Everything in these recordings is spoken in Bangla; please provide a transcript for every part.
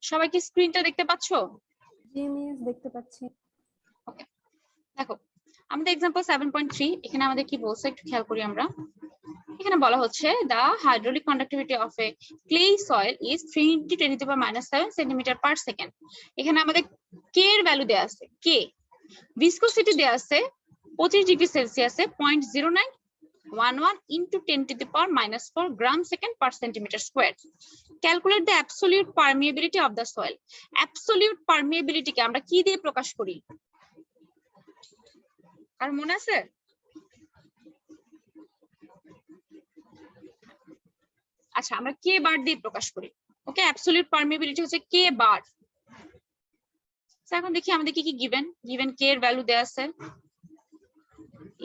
সবাই কি স্ক্রিনটা দেখতে পাচ্ছো? জি মিস দেখতে পাচ্ছি। ওকে, দেখো আমাদের एग्जांपल 7.3 এখানে আমাদের কি বলছে একটু খেয়াল করি আমরা। এখানে বলা হচ্ছে the hydraulic conductivity of a clay soil is 3 × 10⁻⁷ centimetre per second. এখানে আমাদের k এর ভ্যালু দেয়া আছে, k ভিসকোসিটি দেয়া আছে 25 ডিগ্রি সেলসিয়াসে 0.0911 into 10⁻⁻4 gram second per centimetre square. Calculate the absolute permeability of the soil. Absolute পারমিয়াবিলিটিকে আমরা কি দিয়ে প্রকাশ করি? আর মনে আছে? আচ্ছা, আমরা কে বার দিয়ে প্রকাশ করি। ওকে, অ্যাবসলিউট পারমিয়াবিলিটি হচ্ছে কে বার। এখন দেখি আমাদের কি কি গিভেন কে এর ভ্যালু দেয়া আছে,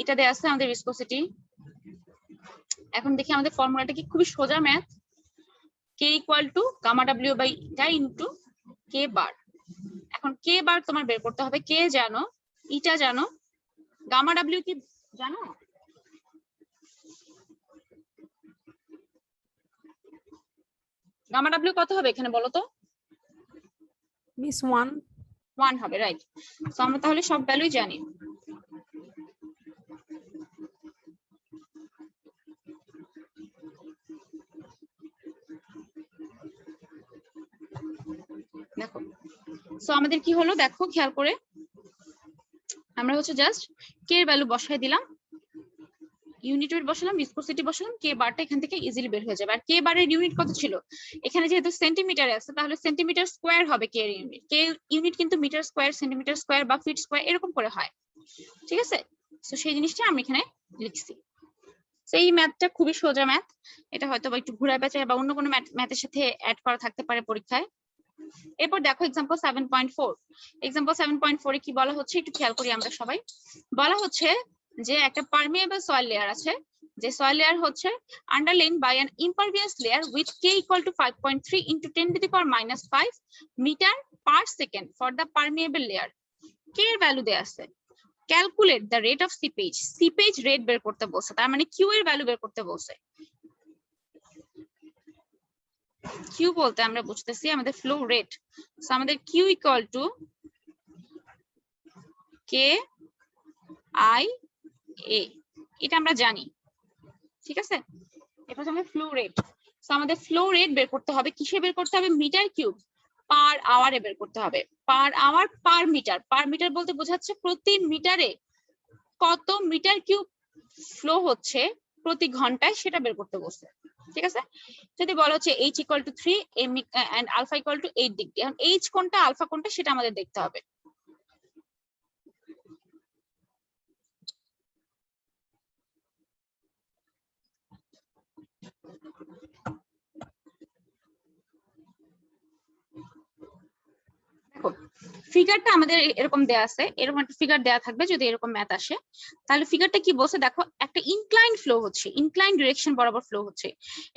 এটা দেয়া আছে আমাদের ভিসকোসিটি। এখন দেখি আমাদের ফর্মুলাটা কি খুবই সোজা math, k equal to gamma w by eta into K bar. এখন কে বার তোমার বের করতে হবে, কে জানো, ইটা জানো, গামা w কি জানো? গামা w কত হবে এখানে বলো তো? মিস 1 1 হবে, রাইট। সো আমরা তাহলে সব ভ্যালুই জানি। দেখো, সো আমাদের কি হলো দেখো খেয়াল করে, আমরা হচ্ছে জাস্ট কে এর ভ্যালু বসাই দিলাম, ইউনিট ওয়েট বসালাম, ভিসকোসিটি বসালাম, কে বারটা এখান থেকে ইজিলি বের হয়ে যাবে। আর কে বারের ইউনিট কত ছিল? এখানে যেহেতু সেন্টিমিটারে আছে তাহলে সেন্টিমিটার স্কয়ার হবে কে এর ইউনিট। কে ইউনিট কিন্তু মিটার স্কয়ার, সেন্টিমিটার স্কয়ার বা ফিট স্কয়ার এরকম করে হয়, ঠিক আছে? সো সেই জিনিসটা আমি এখানে লিখছি। সেই ম্যাথটা খুবই সোজা ম্যাথ, এটা হয়তো বা একটু ঘুরায় পেঁচায় বা অন্য কোনো ম্যাথের সাথে অ্যাড করা থাকতে পারে পরীক্ষায়। এরপর দেখো एग्जांपल 7.4। एग्जांपल 7.4 এ কি বলা হচ্ছে একটু খেয়াল করি আমরা সবাই। বলা হচ্ছে যে একটা পারমিয়েবল সয়েল লেয়ার আছে, যে সয়েল লেয়ার হচ্ছে underlain by an impervious layer with k equal to 5.3 into 10⁻⁻5 metre per second for the permeable layer. k এর ভ্যালু দেয়া আছে। Calculate the rate of seepage. Seepage rate বের করতে বলছে, তার মানে কিউ এর ভ্যালু বের করতে বলছে। কিউ বলতে আমরা বুঝতেছি আমাদের ফ্লো রেট। সো আমাদের Q equal to K I A, এটা আমরা জানি, ঠিক আছে? এটা হচ্ছে আমাদের ফ্লো রেট। সো আমাদের ফ্লো রেট বের করতে হবে, কিসে বের করতে হবে? মিটার কিউব পার আওয়ারে বের করতে হবে। Per hour per meter, per meter বলতে বোঝাচ্ছে প্রতি মিটারে কত মিটার কিউব ফ্লো হচ্ছে প্রতি ঘন্টায়, সেটা বের করতে বলছে, ঠিক আছে? যদি বলা হচ্ছে h equal to 3 and alpha equal to 8 degree, এখন h কোনটা আলফা কোনটা সেটা আমাদের দেখতে হবে। দেখো ফিগারটা আমাদের এরকম দেয়া আছে, এরকম একটা ফিগার দেয়া থাকবে যদি এরকম ম্যাথ আসে, তাহলে ফিগারটা কি বলছে দেখো, একটা ইনক্লাইন ফ্লো হচ্ছে, ইনক্লাইন ডিরেকশন বরাবর ফ্লো হচ্ছে,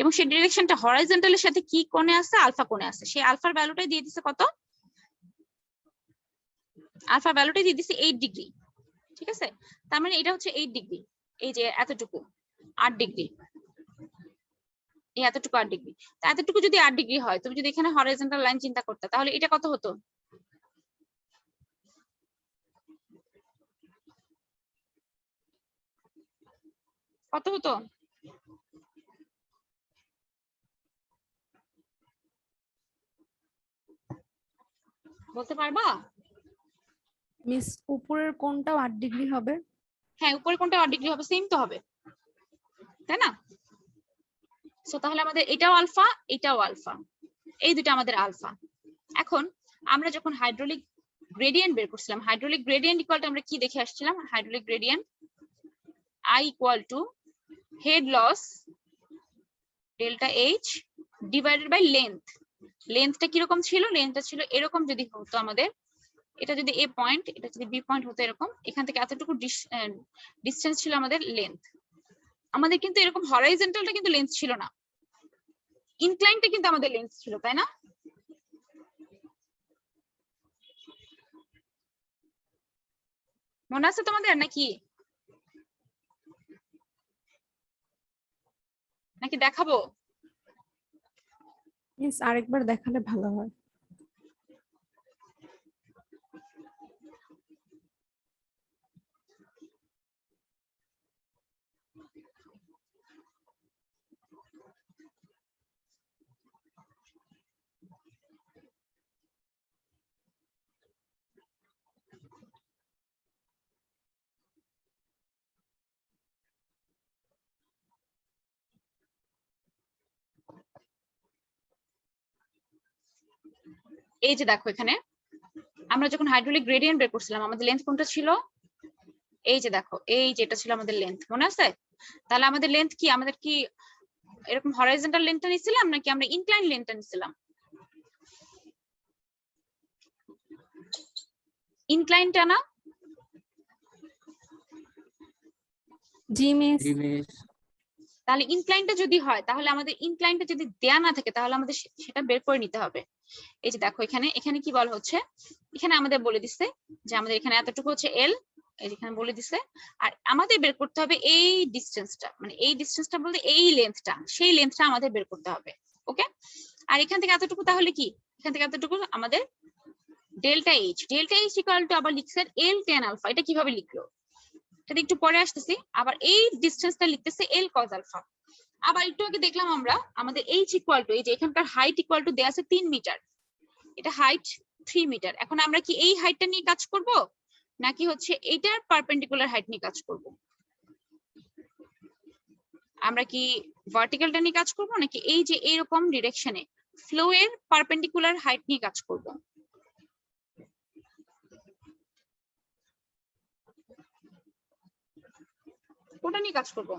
এবং সেই ডিরেকশনটা হরাইজন্টালের সাথে কি কোণে আছে? আলফা কোণে আছে। সেই আলফার ভ্যালুটাই দিয়ে দিছে কত? আলফা ভ্যালুটাই দিয়ে দিছে 8 ডিগ্রি, ঠিক আছে? তার মানে এটা হচ্ছে 8 ডিগ্রি, এই যে এতটুকু 8 ডিগ্রি, এই এতটুকু 8 ডিগ্রি। তা এতটুকু যদি 8 ডিগ্রি হয়, তুমি যদি এখানে হরাইজন্টাল লাইন চিন্তা করতে, তাহলে এটা কত হতো? কত হতো? বলতে পারবা? মিস উপরের কোণটাও 8 ডিগ্রি হবে। হ্যাঁ, উপরে কোনটা 8 ডিগ্রি হবে? সেম তো হবে, তাই না? সো তাহলে আমাদের এটাও আলফা, এটাও আলফা, এই দুটো আমাদের আলফা। এখন আমরা যখন হাইড্রোলিক গ্রেডিয়েন্ট বের করছিলাম, হাইড্রোলিক গ্রেডিয়েন্ট ইকুয়াল টু আমরা কি দেখে আসছিলাম? Hydraulic gradient I equal to head loss delta H divided by length. লেন্থটা কিরকম ছিল? লেন্থটা ছিল এরকম যদি হতো আমাদের, এটা যদি এ পয়েন্ট, এটা যদি বি পয়েন্ট হতো এরকম, এখান থেকে এতটুকু ডিসটেন্স ছিল আমাদের লেন্থ। আমাদের কিন্তু এরকম হরাইজন্টালটা কিন্তু লেন্থ ছিল না, ইনক্লাইনটা কিন্তু আমাদের লেন্থ ছিল, তাই না? মনে আছে তোমাদের নাকি? নাকি দেখাবো? মিস আরেকবার দেখালে ভালো হয়। এই যে দেখো এখানে আমরা যখন হাইড্রোলিক গ্রেডিয়েন্ট বের করছিলাম আমাদের লেন্থ কোনটা ছিল, এই যে দেখো এই যেটা ছিল আমাদের লেন্থ, মনে আছে? তাহলে আমাদের লেন্থ কি, আমাদের কি এরকম হরাইজন্টাল লেন্থটা নিছিলাম নাকি আমরা ইনক্লাইন লেন্থটা নিছিলাম? ইনক্লাইনটা না? জি মিস। তাহলে ইনক্লাইনটা যদি হয়, তাহলে আমাদের ইনক্লাইনটা যদি দেয়া না থাকে তাহলে আমাদের সেটা বের করে নিতে হবে। এই যে দেখো এখানে এখানে কি বলা হচ্ছে, এখানে আমাদের বলে দিচ্ছে যে আমাদের এখানে এতটুকু হচ্ছে এল, এই যে এখানে বলে দিচ্ছে, আর আমাদের বের করতে হবে এই ডিসটেন্সটা, মানে এই ডিসটেন্সটা বলতে এই লেন্থটা, সেই লেন্থটা আমাদের বের করতে হবে। ওকে, আর এখান থেকে এতটুকু তাহলে কি, এখান থেকে এতটুকু আমাদের delta H, delta H equal to আবার লিখছে এল টেন আলফা। এটা কিভাবে লিখলো এটা একটু পরে আসতেছি। আবার এই ডিসটেন্সটা লিখতেছে এল কজ আলফা। আবার একটু আগে দেখলাম আমরা আমাদের এইচ ইকুয়াল টু, এই যে এখানকার হাইট ইকুয়াল টু দেয়া আছে 3 মিটার, এটা হাইট 3 মিটার। এখন আমরা কি এই হাইটটা নিয়ে কাজ করব নাকি হচ্ছে এইটার পারপেন্ডিকুলার হাইট নিয়ে কাজ করব? আমরা কি ভার্টিক্যালটা নিয়ে কাজ করব নাকি এই যে এইরকম ডিরেকশনে ফ্লো এর পারপেন্ডিকুলার হাইট নিয়ে কাজ করব? কোনটা নিয়ে কাজ করব?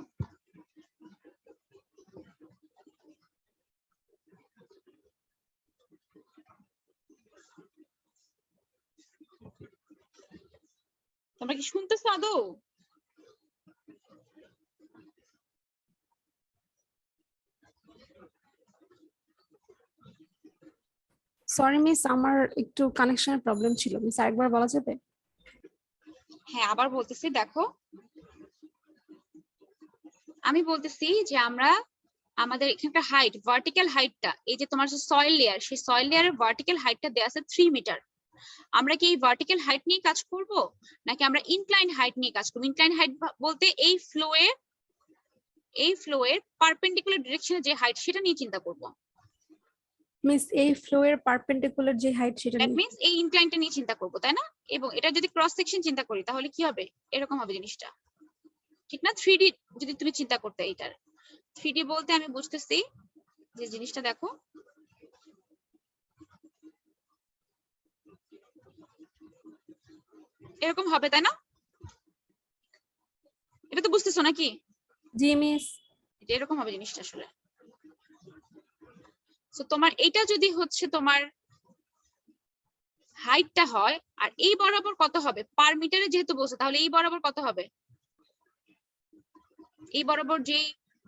তোমরা কি শুনতেছো আদৌ? সরি মিস, আমার একটু কানেকশনের প্রবলেম ছিল মিস, আরেকবার বলা যাবে? হ্যাঁ আবার বলতেছি, দেখো আমি বলতেছি যে আমরা আমাদের এখানকার হাইট, ভার্টিক্যাল হাইটটা, এই যে তোমার যে সয়েল লেয়ার, সেই সয়েল লেয়ারের ভার্টিক্যাল হাইটটা দেয়া আছে 3 মিটার। আমরা কি এই ভার্টিক্যাল হাইট নিয়ে কাজ করব নাকি আমরা ইনক্লাইন হাইট নিয়ে কাজ করব? ইনক্লাইন হাইট বলতে এই ফ্লো এর পারপেন্ডিকুলার ডিরেকশনে যে হাইট সেটা নিয়ে চিন্তা করব। মিস এই ফ্লো এর পারপেন্ডিকুলার যে হাইট সেটা দ্যাট নিয়ে। মিন্স এই ইনক্লাইনটা নিয়ে চিন্তা করব, তাই না? এবং এটা যদি ক্রস সেকশন চিন্তা করি তাহলে কি হবে, এরকম হবে জিনিসটা, ঠিক না? 3D যদি তুমি চিন্তা করতে, এইটার 3D বলতে আমি বুঝতেছি যে জিনিসটা দেখো এরকম হবে, তাই না? এটা তো বুঝতেছো নাকি? জি মিস। এটা এরকম হবে জিনিসটা আসলে। তো তোমার এটা যদি হচ্ছে তোমার হাইটটা হয়, আর এই বরাবর কত হবে পার মিটারে যেহেতু বলছে, তাহলে এই বরাবর কত হবে, এই বরাবর যে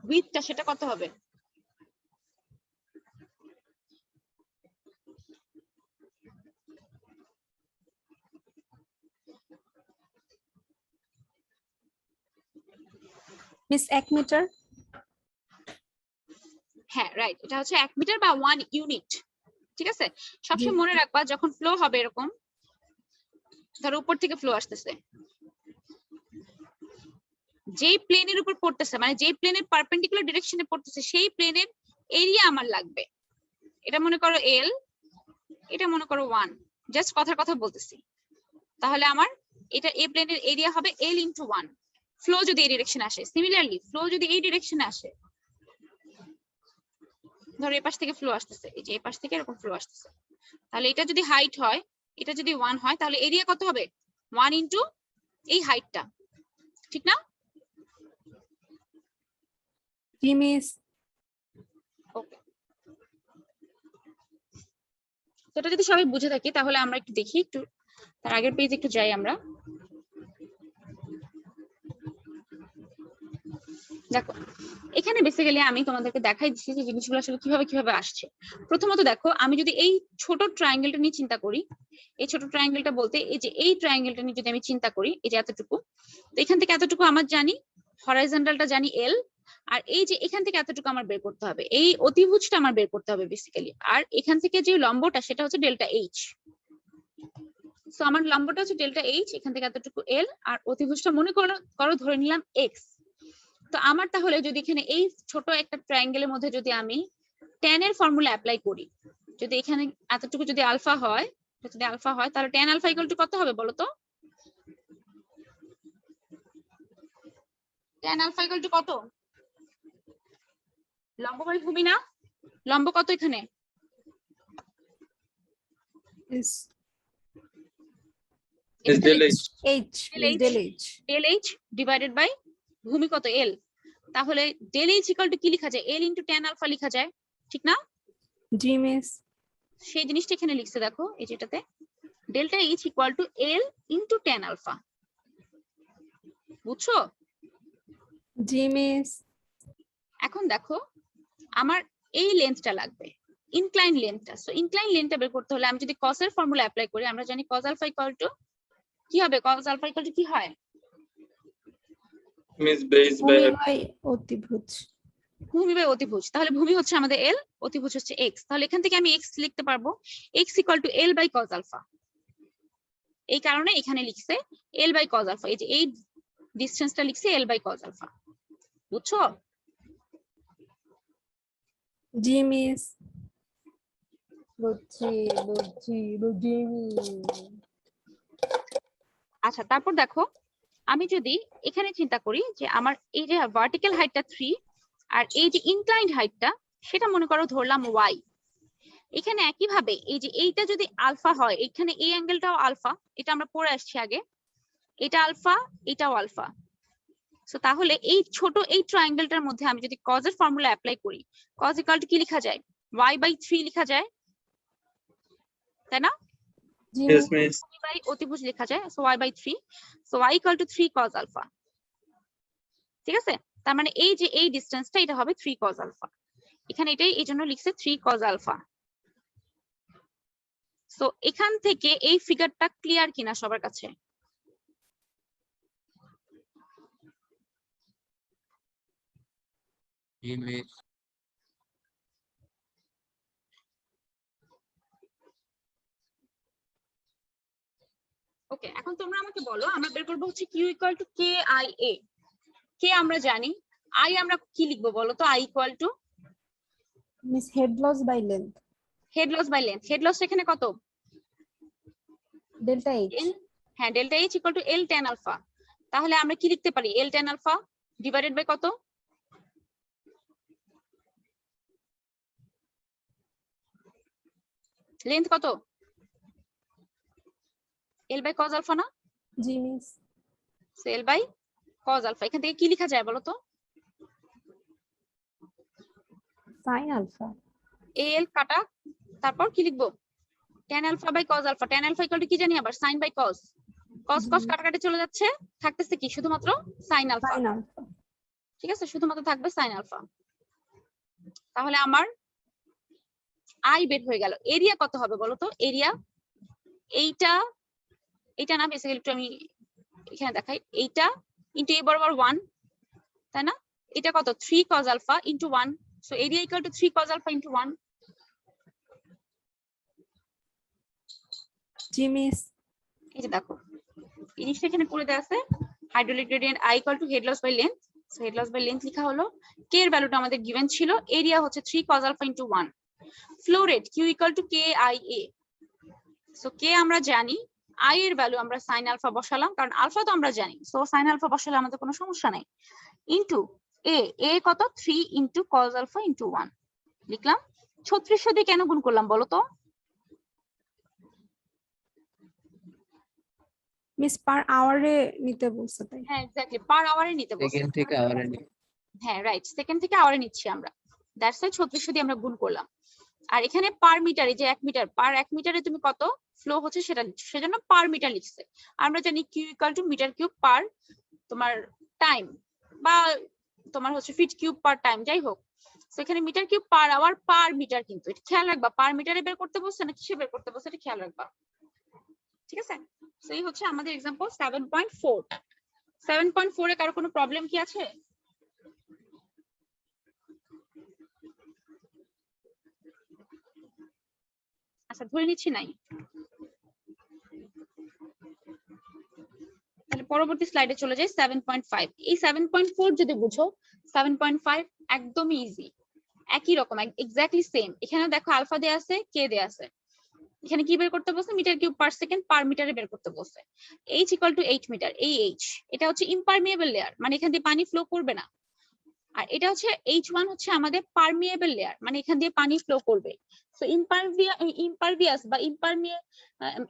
উইডথটা সেটা কত হবে? Miss 1 metre. হ্যাঁ রাইট, এটা হচ্ছে 1 মিটার বা 1 ইউনিট। ঠিক আছে, সবসময় মনে রাখবা যখন ফ্লো হবে এরকম, ধরো উপর থেকে ফ্লো আসতেছে, যেই প্লেনের উপর পড়তেছে, মানে যেই প্লেনের পারপেন্ডিকুলার ডিরেকশনে পড়তেছে সেই প্লেনের এরিয়া আমার লাগবে। এটা মনে করো এল, এটা মনে করো 1, জাস্ট কথার কথা বলতেছি। তাহলে আমার এটা এই প্লেনের এরিয়া হবে এল ইনটু 1, ফ্লো যদি এই ডিরেকশনে আসে। সিমিলারলি ফ্লো যদি এই ডিরেকশনে আসে, ধরো এই পাশ থেকে ফ্লো আসতেছে, এই যে এই পাশ থেকে এরকম ফ্লো আসতেছে, তাহলে এটা যদি হাইট হয়, এটা যদি 1 হয়, তাহলে এরিয়া কত হবে 1 ইনটু এই হাইটটা, ঠিক না? জি মিস। ওকে, এটা যদি সবাই বুঝে থাকি তাহলে আমরা একটু দেখি, একটু তার আগের পেজ একটু যাই আমরা। দেখো এখানে বেসিক্যালি আমি তোমাদেরকে দেখাই দিচ্ছি যে জিনিসগুলো আসলে কিভাবে আসছে। প্রথমত দেখো, আমি যদি এই ছোট ট্রায়াঙ্গেলটা নিয়ে চিন্তা করি, এই ছোট ট্রায়াঙ্গেলটা বলতে এই যে এই ট্রায়াঙ্গেলটা নিয়ে যদি আমি চিন্তা করি, এই যে এতটুকু, তো এখান থেকে এতটুকু আমার জানি, হরাইজন্টালটা জানি এল, আর এই যে এখান থেকে এতটুকু আমার বের করতে হবে, এই অতিভুজটা আমার বের করতে হবে বেসিক্যালি। আর এখান থেকে যে লম্বটা সেটা হচ্ছে ডেল্টা এইচ। সো আমার লম্বটা হচ্ছে ডেল্টা এইচ, এখান থেকে এতটুকু এল, আর অতিভুজটা মনে করো ধরে নিলাম এক্স। তো আমার তাহলে যদি এখানে এই ছোট একটা ট্রায়াঙ্গেলের মধ্যে যদি আমি tan এর ফর্মুলা অ্যাপ্লাই করি, যদি এখানে এতটুকু যদি আলফা হয়, যদি আলফা হয় তাহলে tan আলফা ইকুয়াল টু কত হবে বলো তো? tan আলফা ইকুয়াল টু কত? লম্ব বাই ভূমি না, লম্ব কত এখানে? is Is del H. H. Del Is H. del H. Del H divided by ভূমি কত এল, তাহলে ডেল এইচ ইকুয়াল টু কি লেখা যায়, এল ইন্টু ট্যান আলফা লেখা যায়, ঠিক না? জি মিস। সেই জিনিসটা এখানে লিখছে দেখো, এই যেটাতে delta H equal to L into tan alpha, বুঝছো? জি মিস। এখন দেখো আমার এই লেন্থটা লাগবে, ইনক্লাইন লেন্থটা। সো ইনক্লাইন লেন্থটা বের করতে হলে আমি যদি cos এর ফর্মুলা অ্যাপ্লাই করি, আমরা জানি cos আলফা ইকুয়াল টু কি হবে, cos আলফা ইকুয়াল টু কি হয়, Miss base by ভূমি বাই অতিভুজ। ভূমি বাই অতিভুজ। তাহলে ভূমি হচ্ছে আমাদের এল, অতিভুজ হচ্ছে এক্স। তাহলে এখান থেকে আমি এক্স লিখতে পারবো, x equal to L by cos alpha. এই কারণে এখানে লিখছে এল বাই cos আলফা, এই যে এই ডিসটেন্সটা লিখছে এল বাই cos আলফা, বুঝছো? জি মিস। বুঝছি বুঝি। আচ্ছা, তারপর দেখো আমি যদি এখানে চিন্তা করি যে আমার এই যে ভার্টিক্যাল হাইটটা 3 আর এই যে ইনক্লাইন্ড হাইটটা সেটা মনে করো ধরলাম y, এখানে একই ভাবে এই যে এইটা যদি আলফা হয়, এখানে এই অ্যাঙ্গেলটাও আলফা, এটা আমরা পড়ে আসছি আগে, এটা আলফা এটাও আলফা। সো তাহলে এই ছোট এই ট্রায়াঙ্গেলটার মধ্যে আমি যদি cos এর ফর্মুলা অ্যাপ্লাই করি, cos ইকুয়াল টু কি লেখা যায়, y বাই 3 লেখা যায়, তাই না? জি yes মিস। miss. বাই অতিভুজ লেখা যায়, so y by 3, so y equal to 3 cos alpha, ঠিক আছে? তার মানে এই যে এই ডিসটেন্সটা এটা হবে 3 cos আলফা, এখানে এটাই এই জন্য লিখছে 3 cos আলফা। সো এখান থেকে এই ফিগারটা ক্লিয়ার কিনা সবার কাছে? ওকে, এখন তোমরা আমাকে বলো, আমরা বের করবো হচ্ছে q equal to K I A. K আমরা জানি, আই আমরা কি লিখবো বলো তো? I equal to miss head loss by length. Head loss by length. Head loss এখানে কত? Delta H. হ্যাঁ, delta H equal to L tan alpha. তাহলে আমরা কি লিখতে পারি, L tan alpha divided by কত, লেন্থ কত, এল বাই cos আলফা না? জি miss. So L by cos alpha, এখান থেকে কি লেখা যায় বলো তো? Sine alpha. এল কাটা, তারপর কি লিখবো, tan alpha by cos alpha. Tan alpha equal to কি জানি আবার, sine by cos। cos cos কাটাকাটি চলে যাচ্ছে, থাকতেছে কি শুধুমাত্র সাইন আলফা, সাইন আলফা। ঠিক আছে? শুধুমাত্র থাকবে সাইন আলফা। তাহলে আমার আই বের হয়ে গেল। এরিয়া কত হবে বলো তো? এরিয়া এইটা না, বেসিক্যালি একটু আমি এখানে দেখাই, এইটা ইন্টু এ বরাবর 1, তাই না? এটা কত, 3 cos alpha into 1, so area equal to 3 cos alpha into 1। জি মিস। এই যে দেখো জিনিসটা এখানে করে দেওয়া আছে, hydraulic gradient I equal to head loss by length. So head loss by length লেখা হলো, কে এর ভ্যালুটা আমাদের গিভেন ছিল, এরিয়া হচ্ছে 3 cos alpha into 1। Flow rate Q equal to K I A. So K আমরা জানি, আই এর ভ্যালু আমরা সাইন আলফা বসালাম, কারণ আলফা তো আমরা জানি, সো সাইন আলফা বসালে আমাদের কোনো সমস্যা নাই, ইন্টু এ কত, 3 ইন্টু cos আলফা ইন্টু 1 লিখলাম। 3600 দিয়ে কেন গুণ করলাম বলো তো? মিস পার আওয়ারে নিতে বলছে তাই। হ্যাঁ এক্স্যাক্টলি, পার আওয়ারে নিতে বলছে। Second থেকে আওয়ারে নিই। হ্যাঁ রাইট, সেকেন্ড থেকে আওয়ারে নিচ্ছি আমরা, দ্যাটস ওয়াই 3600 দিয়ে আমরা গুণ করলাম। আর এখানে পার মিটার, এই যে 1 মিটার, পার 1 মিটারে তুমি কত ফ্লো হচ্ছে সেটা লিখছো, সেজন্য পার মিটার লিখছে। আমরা জানি Q equal to meter cube per তোমার টাইম, বা তোমার হচ্ছে ফিট কিউব পার টাইম, যাই হোক। তো এখানে meter cube per hour per meter, কিন্তু এটা খেয়াল রাখবা, পার মিটারে বের করতে বলছে না কিসে বের করতে বলছে, এটা খেয়াল রাখবা, ঠিক আছে? তো এই হচ্ছে আমাদের एग्जांपल 7.4। 7.4 এ কারো কোনো প্রবলেম কি আছে? আচ্ছা ধরে নিচ্ছি নাই, তাহলে পরবর্তী স্লাইডে চলে যাই। 7.5, এই 7.4 যদি বুঝো, 7.5 একদমই ইজি, একই রকম, এক্স্যাক্টলি সেম। এখানেও দেখো আলফা দেয়া আছে, কে দেয়া আছে, এখানে কি বের করতে বলছে, meter cube per second per মিটারে বের করতে বলছে। h ইকুয়াল টু 8 মিটার, এই h এটা হচ্ছে ইম্পারমিয়েবল লেয়ার, মানে এখান দিয়ে পানি ফ্লো করবে না। আর এটা হচ্ছে H1 হচ্ছে আমাদের পারমিয়েবল লেয়ার, মানে এখান দিয়ে পানি ফ্লো করবে। সো ইমপারভিয়াস বা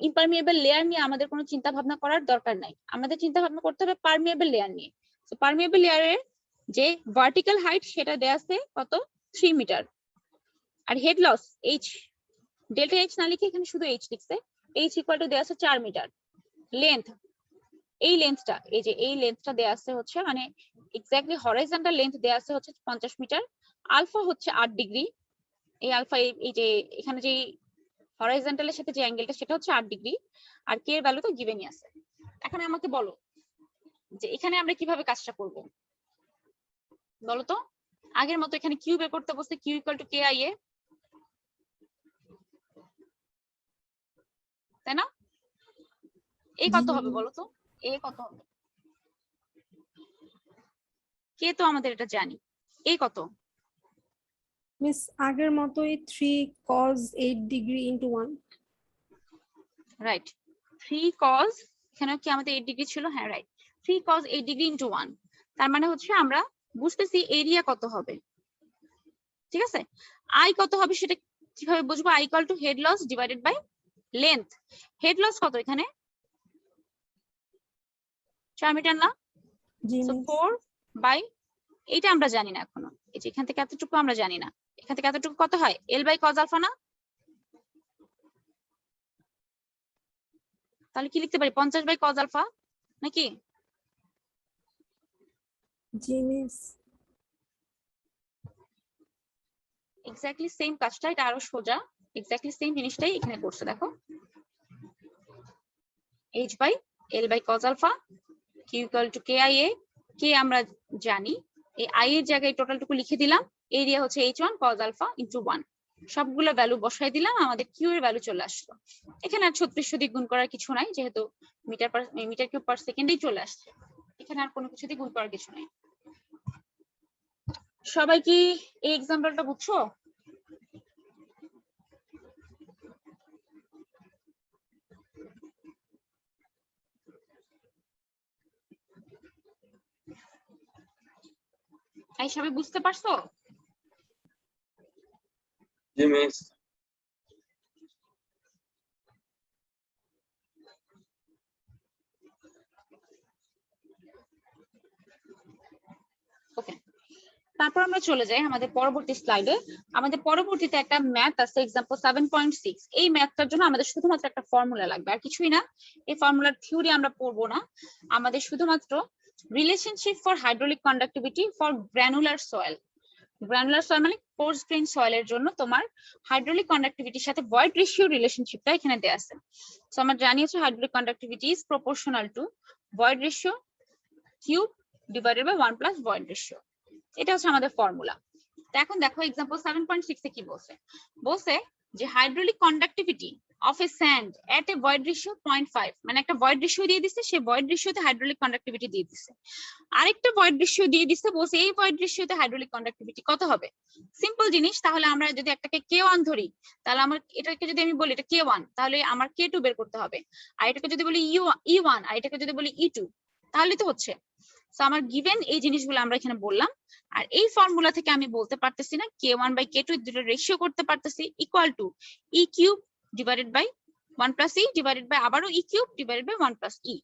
ইমপারমিয়েবল লেয়ার নিয়ে আমাদের কোনো চিন্তা ভাবনা করার দরকার নাই, আমাদের চিন্তা ভাবনা করতে হবে পারমিয়েবল লেয়ার নিয়ে। সো পারমিয়েবল লেয়ারের যে ভার্টিক্যাল হাইট সেটা দেয়া আছে কত, 3 মিটার। আর head loss H, delta H না লিখে এখানে শুধু H লিখছে, H ইকুয়াল টু দেয়া আছে 4 মিটার। লেন্থ, এই লেন্থটা, এই যে এই লেন্থটা দেয়া আছে হচ্ছে মানে এক্স্যাক্টলি হরাইজন্টাল লেন্থ দেয়া আছে হচ্ছে 50 মিটার। আলফা হচ্ছে 8 ডিগ্রি, এই আলফা এই যে এখানে যে হরাইজন্টালের সাথে যে অ্যাঙ্গেলটা সেটা হচ্ছে 8 ডিগ্রি। আর কে এর ভ্যালু তো গিভেনই আছে। এখন আমাকে বলো যে এখানে আমরা কিভাবে কাজটা করব, বলো তো। আগের মতো এখানে কিউ বের করতে বসে, Q equal to K I A, তাই না? এ কত হবে বলো তো, এ কত হবে? কে তো আমাদের এটা জানি, এ কত? মিস আগের মতোই 3 cos 8 degree into 1। Right, 3 cos, এখানে কি আমাদের 8 ডিগ্রি ছিল? হ্যাঁ রাইট, 3 cos 8 ডিগ্রি ইনটু 1। তার মানে হচ্ছে আমরা বুঝতেছি এরিয়া কত হবে, ঠিক আছে? আই কত হবে সেটা কিভাবে বুঝবো? I equal to head loss divided by length. Head loss কত এখানে? 4 মিটার না? জি সো মিস। 4 বাই, এইটা আমরা জানি না এখনো, এই যে এখান থেকে এতটুকু আমরা জানি না, এখান থেকে এতটুকু কত হয়? এল বাই কজ আলফা না? তাহলে কি লিখতে পারি? 50 বাই কজ আলফা নাকি? জি মিস। এক্স্যাক্টলি সেম কাজটা, এটা আরো সোজা, এক্স্যাক্টলি সেম জিনিসটাই এখানে করছে দেখো। h by l by cos alpha, q equal to K I A, K আমরা জানি, এই i এর জায়গায় টোটালটুকু লিখে দিলাম, এরিয়া হচ্ছে h1 cos আলফা ইনটু 1। সবগুলো ভ্যালু বসাই দিলাম, আমাদের q এর ভ্যালু চলে আসলো। এখানে আর 3600 দিয়ে গুণ করার কিছু নাই, যেহেতু মিটার কিউব পার সেকেন্ডেই চলে আসছে, এখানে আর কোনো কিছু দিয়ে গুণ করার কিছু নাই। সবাই কি এই এক্সাম্পলটা বুঝছো? এই সবাই বুঝতে পারছো? জি মিস। ওকে, তারপর আমরা চলে যাই আমাদের পরবর্তী স্লাইডে। আমাদের পরবর্তীতে একটা ম্যাথ আছে, এক্সাম্পল 7.6। এই ম্যাথটার জন্য আমাদের শুধুমাত্র একটা ফর্মুলা লাগবে, আর কিছুই না। এই ফর্মুলার থিওরি আমরা পড়বো না, আমাদের শুধুমাত্র relationship for hydraulic conductivity for granular soil. Granular soil মানে কোর্স গ্রেইন সয়েলের জন্য তোমার হাইড্রোলিক কন্ডাক্টিভিটির সাথে ভয়েড রেশিও রিলেশনশিপটা এখানে দেয়া আছে। সো আমরা জানি হচ্ছে hydraulic conductivity is proportional to void ratio cube divided by 1 plus void ratio. এটা হচ্ছে আমাদের ফর্মুলা। তো এখন দেখো এক্সাম্পল 7.6 এ কি বলছে, বলছে যে hydraulic conductivity of a sand at a void ratio 0.5, মানে একটা ভয়েড রেশিও দিয়ে দিছে, সে ভয়েড রেশিওতে হাইড্রোলিক কন্ডাক্টিভিটি দিয়ে দিছে। আরেকটা ভয়েড রেশিও দিয়ে দিছে, বলছে এই ভয়েড রেশিওতে হাইড্রোলিক কন্ডাক্টিভিটি কত হবে। সিম্পল জিনিস, তাহলে আমরা যদি একটাকে K1 ধরি, তাহলে আমার এটাকে যদি আমি বলি এটা K1, তাহলে আমার K2 বের করতে হবে। আর এটাকে যদি বলি E1 আর এটাকে যদি বলি E2, তাহলে তো হচ্ছে। সো আমার গিভেন এই জিনিসগুলো আমরা এখানে বললাম। আর এই ফর্মুলা থেকে আমি বলতে পারতেছি না K1 বাই K2 দুটো রেশিও করতে পারতেছি equal to E cube divided by 1 plus E divided by আবারও E cube divided by 1 plus E।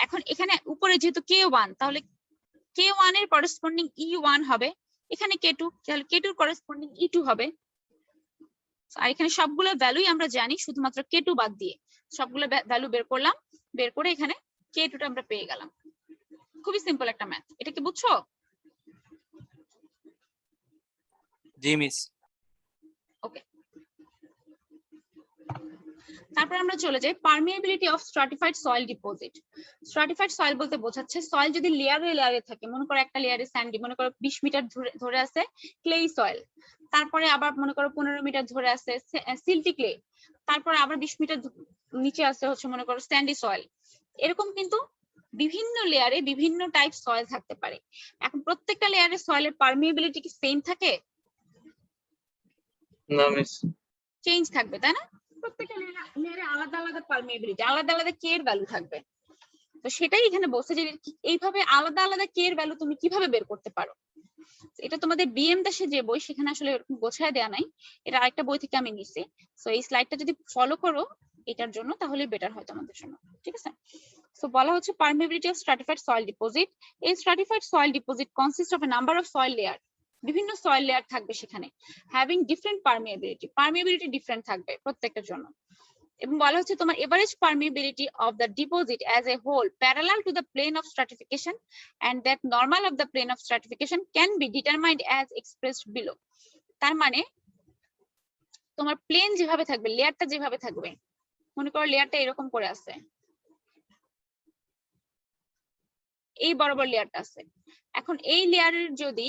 এখন এখানে উপরে যেহেতু K1, তাহলে K1 এর করেসপন্ডিং E1 হবে, এখানে K2, তাহলে K2 এর করেসপন্ডিং E2 হবে। আর এখানে সবগুলো ভ্যালুই আমরা জানি, শুধুমাত্র K2 বাদ দিয়ে সবগুলো ভ্যালু বের করলাম, বের করে এখানে K2 টা আমরা পেয়ে গেলাম। খুবই সিম্পল একটা ম্যাথ, এটা কি বুঝছো? জি মিস। ওকে, তারপর আমরা চলে যাই permeability of stratified soil deposit. Stratified soil বলতে বোঝাচ্ছে সয়েল যদি লেয়ারে লেয়ারে থাকে, মনে করো একটা লেয়ারে স্যান্ডি, মনে করো 20 মিটার ধরে আছে ক্লেই সয়েল, তারপরে আবার মনে করো 15 মিটার ধরে আছে সিল্টি ক্লে, তারপরে আবার 20 মিটার নিচে আছে হচ্ছে মনে করো স্যান্ডি সয়েল। এরকম কিন্তু বিভিন্ন লেয়ারে বিভিন্ন টাইপ সয়েল থাকতে পারে। এখন প্রত্যেকটা লেয়ারে সয়েলের পারমিয়াবিলিটি কি সেম থাকে? না মিস। চেঞ্জ থাকবে, তাই না? প্রত্যেকটা লেয়ারে আলাদা আলাদা পারমিয়াবিলিটি, আলাদা আলাদা কে এর ভ্যালু থাকবে। তো সেটাই এখানে বলছে যে এইভাবে আলাদা আলাদা কে এর ভ্যালু তুমি কিভাবে বের করতে পারো। এটা তোমাদের বিএম দাসে যে বই সেখানে আসলে এরকম গোছায় দেয়া নাই, এটা আরেকটা বই থেকে আমি নিছি। সো এই স্লাইডটা যদি ফলো করো এটার জন্য তাহলে বেটার হয় তোমাদের জন্য, ঠিক আছে? সো বলা হচ্ছে permeability of stratified soil deposit. এই stratified soil deposit consist of a number of soil layer, বিভিন্ন সয়েল লেয়ার থাকবে সেখানে, having different permeability, permeability different থাকবে প্রত্যেকটার জন্য। এবং বলা হচ্ছে তোমার average permeability of the deposit as a whole parallel to the plane of stratification and that normal of the plane of stratification can be determined as expressed below. তার মানে তোমার প্লেন যেভাবে থাকবে, লেয়ারটা যেভাবে থাকবে, মনে করো লেয়ারটা এরকম করে আছে, এই বরাবর লেয়ারটা আছে, এখন এই লেয়ারের যদি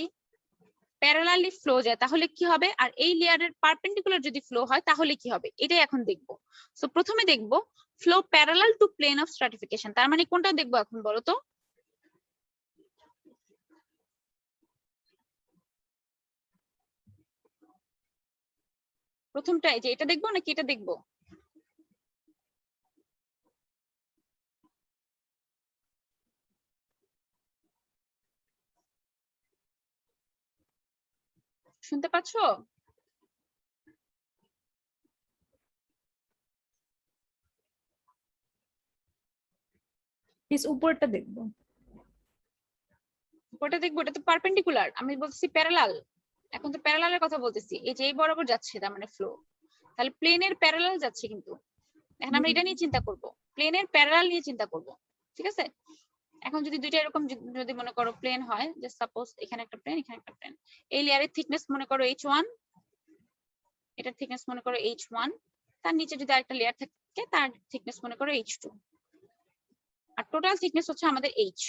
প্যারালালি ফ্লো যায় তাহলে কি হবে, আর এই লেয়ারের পারপেন্ডিকুলার যদি ফ্লো হয় তাহলে কি হবে, এটাই এখন দেখবো। সো প্রথমে দেখবো flow parallel to plane of stratification, তার মানে কোনটা দেখবো এখন বলো তো? প্রথমটা যে এটা দেখবো নাকি এটা দেখবো? শুনতে পাচ্ছো? মিস উপরটা দেখবো। ওটা দেখবো, এটা তো পারপেন্ডিকুলার, আমি বলতেছি প্যারালাল। এখন তো প্যারালালের কথা বলতেছি, এই যে এই বরাবর যাচ্ছে তার মানে ফ্লো, তাহলে প্লেনের প্যারালাল যাচ্ছে কিন্তু। এখন আমরা এটা নিয়ে চিন্তা করব, প্লেনের প্যারালাল নিয়ে চিন্তা করব, ঠিক আছে? এখন যদি দুইটা এরকম যদি মনে করো প্লেন হয়, যে সাপোজ এখানে একটা প্লেন এখানে একটা প্লেন, এই লেয়ারের থিকনেস মনে করো h1, এটার থিকনেস মনে করো h1, তার নিচে যদি আরেকটা লেয়ার থাকে তার থিকনেস মনে করো h2, আর টোটাল থিকনেস হচ্ছে আমাদের h,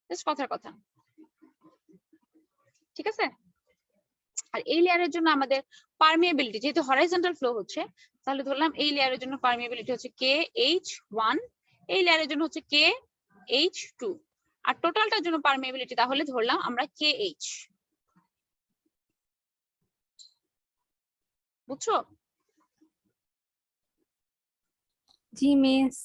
জাস্ট কথার কথা, ঠিক আছে? আর এই লেয়ারের জন্য আমাদের পারমিয়াবিলিটি, যেহেতু হরাইজন্টাল ফ্লো হচ্ছে, তাহলে ধরলাম এই লেয়ারের জন্য পারমিয়াবিলিটি হচ্ছে KH1, এই লেয়ারের জন্য হচ্ছে KH2, আর টোটালটার জন্য পারমিয়াবিলিটি তাহলে ধরলাম আমরা KH। বুঝছো? জি মিস।